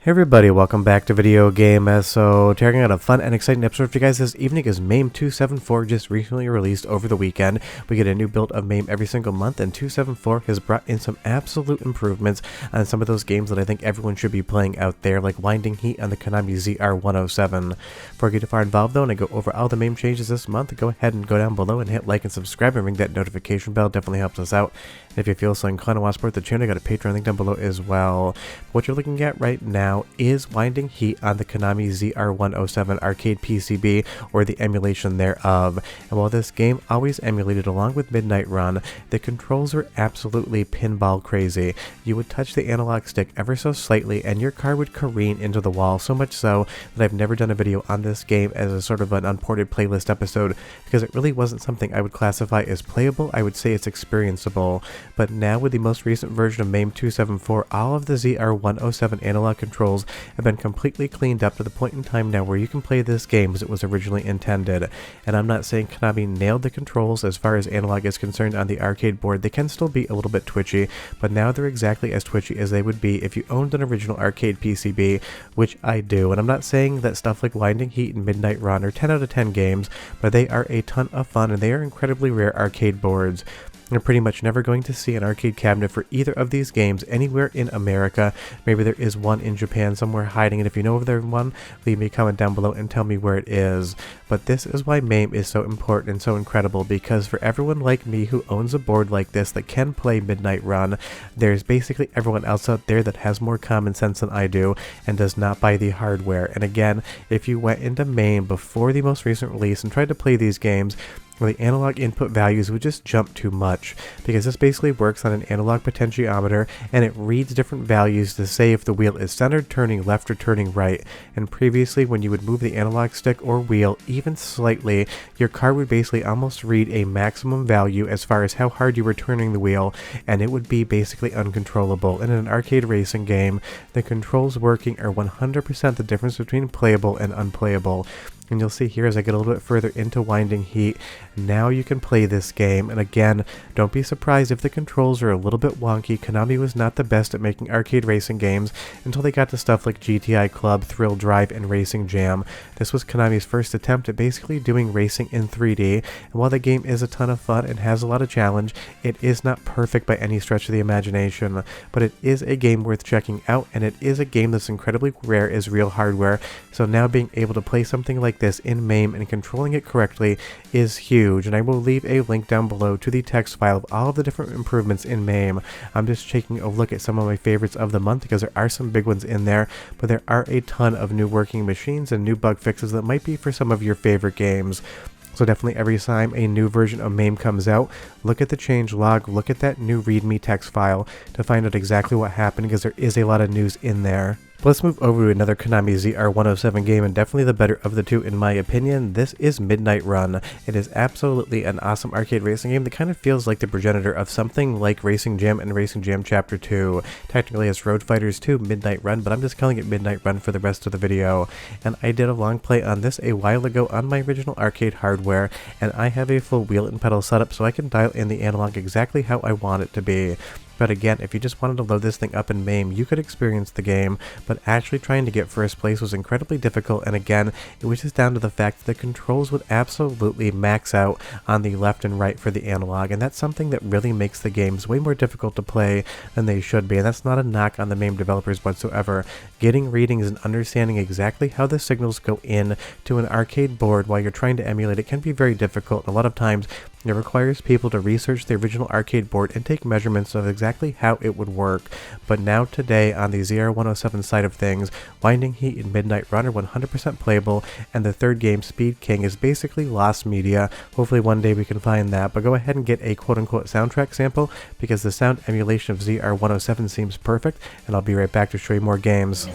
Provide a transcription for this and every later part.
Hey everybody, welcome back to Video Game. So, taking out a fun and exciting episode for you guys this evening is MAME 274 just recently released over the weekend. We get a new build of MAME every single month, and 274 has brought in some absolute improvements on some of those games that I think everyone should be playing out there, like Winding Heat on the Konami ZR107. Before I get too far involved though, and I go over all the MAME changes this month, go ahead and go down below and hit like and subscribe and ring that notification bell. Definitely helps us out. And if you feel so inclined to want to support the channel, I got a Patreon link down below as well. What you're looking at right now is Winding Heat on the Konami ZR107 arcade PCB, or the emulation thereof. And while this game always emulated along with Midnight Run, the controls were absolutely pinball crazy. You would touch the analog stick ever so slightly and your car would careen into the wall, so much so that I've never done a video on this game as a sort of an unported playlist episode, because it really wasn't something I would classify as playable. I would say it's experienceable. But now with the most recent version of MAME 274, all of the ZR107 analog controls have been completely cleaned up to the point in time now where you can play this game as it was originally intended. And I'm not saying Konami nailed the controls as far as analog is concerned on the arcade board. They can still be a little bit twitchy, but now they're exactly as twitchy as they would be if you owned an original arcade PCB, which I do. And I'm not saying that stuff like Winding Heat and Midnight Run are 10 out of 10 games, but they are a ton of fun and they are incredibly rare arcade boards. You're pretty much never going to see an arcade cabinet for either of these games anywhere in America. Maybe there is one in Japan somewhere hiding, and if you know of there's one, leave me a comment down below and tell me where it is. But this is why MAME is so important and so incredible, because for everyone like me who owns a board like this that can play Midnight Run, there's basically everyone else out there that has more common sense than I do and does not buy the hardware. And again, if you went into MAME before the most recent release and tried to play these games, where the analog input values would just jump too much, because this basically works on an analog potentiometer and it reads different values to say if the wheel is centered, turning left, or turning right. And previously, when you would move the analog stick or wheel even slightly, your car would basically almost read a maximum value as far as how hard you were turning the wheel, and it would be basically uncontrollable. And in an arcade racing game, the controls working are 100% the difference between playable and unplayable. And you'll see here as I get a little bit further into Winding Heat, now you can play this game. And again, don't be surprised if the controls are a little bit wonky. Konami was not the best at making arcade racing games until they got to stuff like GTI Club, Thrill Drive, and Racing Jam. This was Konami's first attempt at basically doing racing in 3D, and while the game is a ton of fun and has a lot of challenge, it is not perfect by any stretch of the imagination. But it is a game worth checking out, and it is a game that's incredibly rare as real hardware, so now being able to play something like this in MAME and controlling it correctly is huge. And I will leave a link down below to the text file of all of the different improvements in MAME. I'm just taking a look at some of my favorites of the month because there are some big ones in there, but there are a ton of new working machines and new bug fixes that might be for some of your favorite games. So definitely every time a new version of MAME comes out, look at the change log, look at that new readme text file to find out exactly what happened, because there is a lot of news in there. But let's move over to another Konami ZR107 game, and definitely the better of the two in my opinion. This is Midnight Run. It is absolutely an awesome arcade racing game that kind of feels like the progenitor of something like Racing Jam and Racing Jam Chapter 2. Technically it's Road Fighters 2 Midnight Run, but I'm just calling it Midnight Run for the rest of the video. And I did a long play on this a while ago on my original arcade hardware, and I have a full wheel and pedal setup so I can dial in the analog exactly how I want it to be. But again, if you just wanted to load this thing up in MAME, you could experience the game, but actually trying to get first place was incredibly difficult, and again, it was just down to the fact that the controls would absolutely max out on the left and right for the analog, and that's something that really makes the games way more difficult to play than they should be, and that's not a knock on the MAME developers whatsoever. Getting readings and understanding exactly how the signals go in to an arcade board while you're trying to emulate it can be very difficult, and a lot of times it requires people to research the original arcade board and take measurements of exactly how it would work. But now today on the ZR107 side of things, Winding Heat and Midnight Run are 100% playable, and the third game, Speed King, is basically lost media. Hopefully one day we can find that, but go ahead and get a quote-unquote soundtrack sample, because the sound emulation of ZR107 seems perfect, and I'll be right back to show you more games.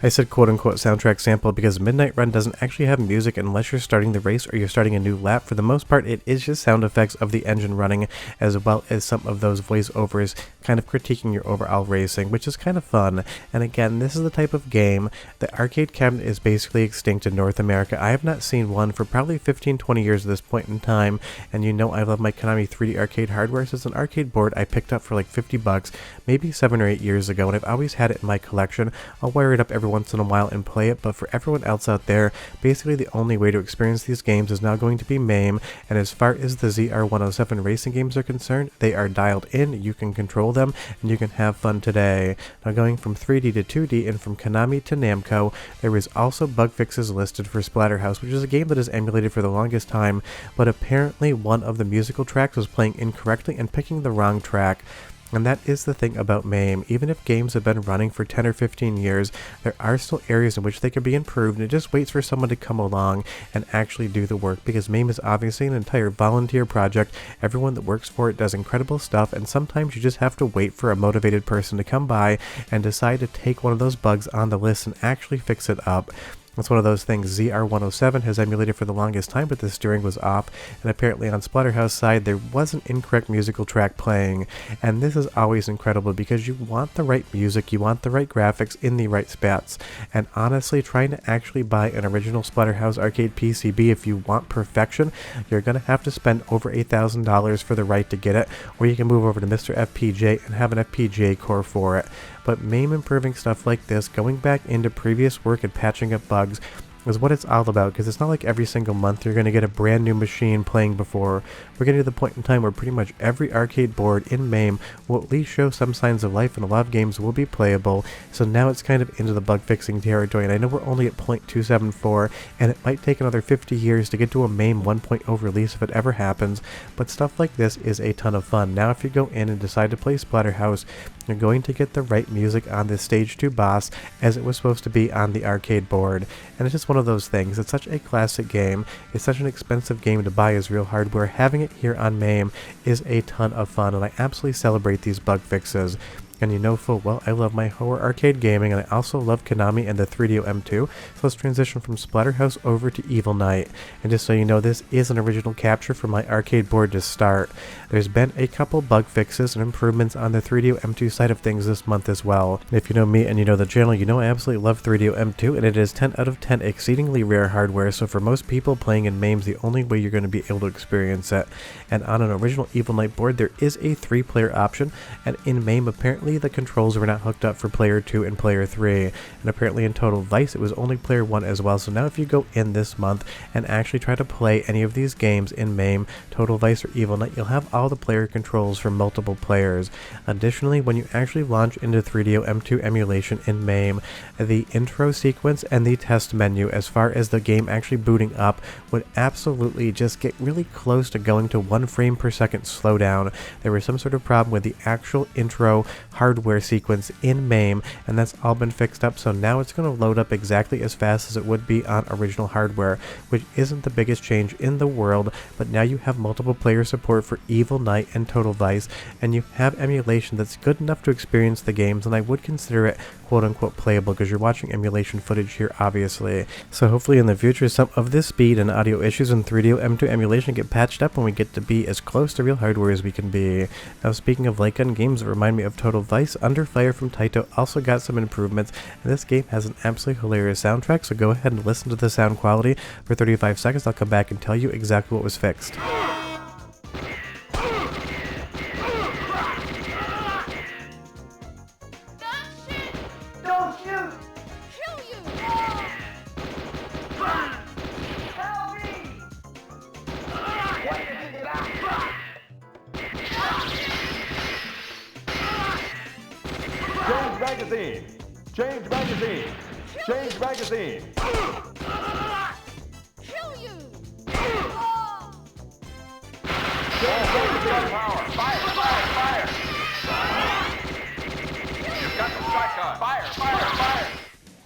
I said quote-unquote soundtrack sample because Midnight Run doesn't actually have music unless you're starting the race or you're starting a new lap. For the most part, it is just sound effects of the engine running, as well as some of those voiceovers kind of critiquing your overall racing, which is kind of fun. And again, this is the type of game, the arcade cabinet is basically extinct in North America. I have not seen one for probably 15-20 years at this point in time, and you know I love my Konami 3D arcade hardware, so it's an arcade board I picked up for like 50 bucks, maybe 7 or 8 years ago, and I've always had it in my collection. I'll wire it up every once in a while and play it, but for everyone else out there, basically the only way to experience these games is now going to be MAME, and as far as the ZR107 racing games are concerned, they are dialed in, you can control them, and you can have fun today. Now going from 3D to 2D and from Konami to Namco, there is also bug fixes listed for Splatterhouse, which is a game that is emulated for the longest time, but apparently one of the musical tracks was playing incorrectly and picking the wrong track. And that is the thing about MAME. Even if games have been running for 10 or 15 years, there are still areas in which they can be improved, and it just waits for someone to come along and actually do the work, because MAME is obviously an entire volunteer project. Everyone that works for it does incredible stuff, and sometimes you just have to wait for a motivated person to come by and decide to take one of those bugs on the list and actually fix it up. It's one of those things. ZR107 has emulated for the longest time, but the steering was off, and apparently on Splatterhouse side there was an incorrect musical track playing, and this is always incredible because you want the right music, you want the right graphics in the right spots, and honestly trying to actually buy an original Splatterhouse arcade PCB if you want perfection, you're going to have to spend over $8,000 for the right to get it, or you can move over to Mr. FPJ and have an FPGA core for it. But MAME improving stuff like this, going back into previous work and patching up bugs, is what it's all about, because it's not like every single month you're going to get a brand new machine playing before. We're getting to the point in time where pretty much every arcade board in MAME will at least show some signs of life, and a lot of games will be playable, so now it's kind of into the bug fixing territory, and I know we're only at 0.274, and it might take another 50 years to get to a MAME 1.0 release if it ever happens, but stuff like this is a ton of fun. Now if you go in and decide to play Splatterhouse, you're going to get the right music on this Stage 2 boss as it was supposed to be on the arcade board, and it's just one of those things. It's such a classic game, it's such an expensive game to buy as real hardware. Having it here on MAME is a ton of fun, and I absolutely celebrate these bug fixes. And you know full well I love my horror arcade gaming, and I also love Konami and the 3DO M2, so let's transition from Splatterhouse over to Evil Knight. And just so you know, this is an original capture from my arcade board to start. There's been a couple bug fixes and improvements on the 3DO M2 side of things this month as well. And if you know me and you know the channel, you know I absolutely love 3DO M2, and it is 10 out of 10 exceedingly rare hardware, so for most people playing in MAME's the only way you're going to be able to experience it. And on an original Evil Knight board there is a 3-player option, and in MAME apparently the controls were not hooked up for player 2 and player 3, and apparently in Total Vice it was only player 1 as well. So now if you go in this month and actually try to play any of these games in MAME, Total Vice or Evil Knight, you'll have all the player controls for multiple players. Additionally, when you actually launch into 3DO M2 emulation in MAME, the intro sequence and the test menu as far as the game actually booting up would absolutely just get really close to going to 1 frame per second slowdown. There was some sort of problem with the actual intro hardware sequence in MAME, and that's all been fixed up, so now it's going to load up exactly as fast as it would be on original hardware, which isn't the biggest change in the world, but now you have multiple player support for Evil Knight and Total Vice, and you have emulation that's good enough to experience the games, and I would consider it quote-unquote playable because you're watching emulation footage here obviously. So hopefully in the future some of this speed and audio issues in 3DO M2 emulation get patched up when we get to be as close to real hardware as we can be. Now speaking of light gun games that remind me of Total Vice, Under Fire from Taito also got some improvements, and this game has an absolutely hilarious soundtrack, so go ahead and listen to the sound quality for 35 seconds. I'll come back and tell you exactly what was fixed. Change magazine! Change magazine! Change magazine! Kill you! Change magazine! Power! Fire! Fire! Fire! You've got the shotgun! Fire! Fire! Fire!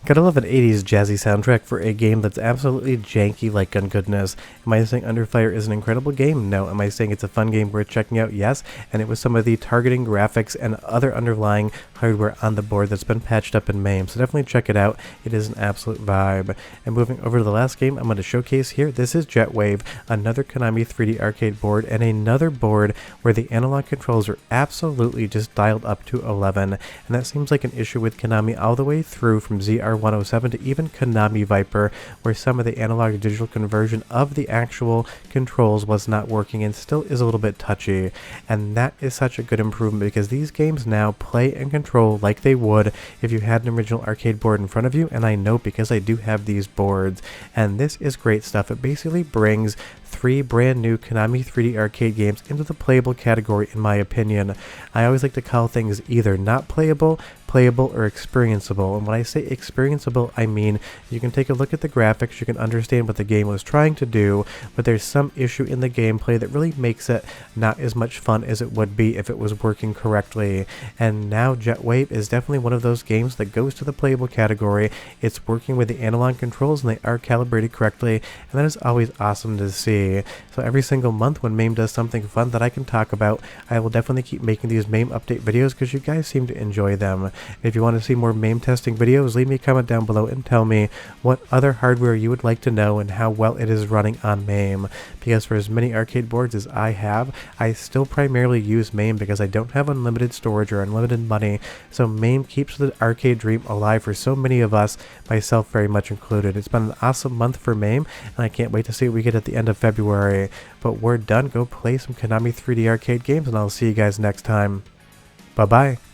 Gotta love an 80s jazzy soundtrack for a game that's absolutely janky like gun goodness. Am I saying Under Fire is an incredible game? No. Am I saying it's a fun game worth checking out? Yes. And it was some of the targeting graphics and other underlying hardware on the board that's been patched up in MAME, so definitely check it out. It is an absolute vibe. And moving over to the last game I'm going to showcase here, this is Jetwave, another Konami 3D arcade board, and another board where the analog controls are absolutely just dialed up to 11, and that seems like an issue with Konami all the way through from ZR107 to even Konami Viper, where some of the analog to digital conversion of the actual controls was not working and still is a little bit touchy. And that is such a good improvement because these games now play and control like they would if you had an original arcade board in front of you, and I know because I do have these boards, and this is great stuff. It basically brings 3 brand new Konami 3D arcade games into the playable category in my opinion. I always like to call things either not playable, playable, or experienceable. And when I say experienceable, I mean you can take a look at the graphics, you can understand what the game was trying to do, but there's some issue in the gameplay that really makes it not as much fun as it would be if it was working correctly. And now Jetwave is definitely one of those games that goes to the playable category. It's working with the analog controls and they are calibrated correctly, and that is always awesome to see. So every single month when MAME does something fun that I can talk about, I will definitely keep making these MAME update videos because you guys seem to enjoy them. If you want to see more MAME testing videos, leave me a comment down below and tell me what other hardware you would like to know and how well it is running on MAME. Because for as many arcade boards as I have, I still primarily use MAME because I don't have unlimited storage or unlimited money, so MAME keeps the arcade dream alive for so many of us, myself very much included. It's been an awesome month for MAME, and I can't wait to see what we get at the end of February. But we're done. Go play some Konami 3D arcade games, and I'll see you guys next time. Bye bye.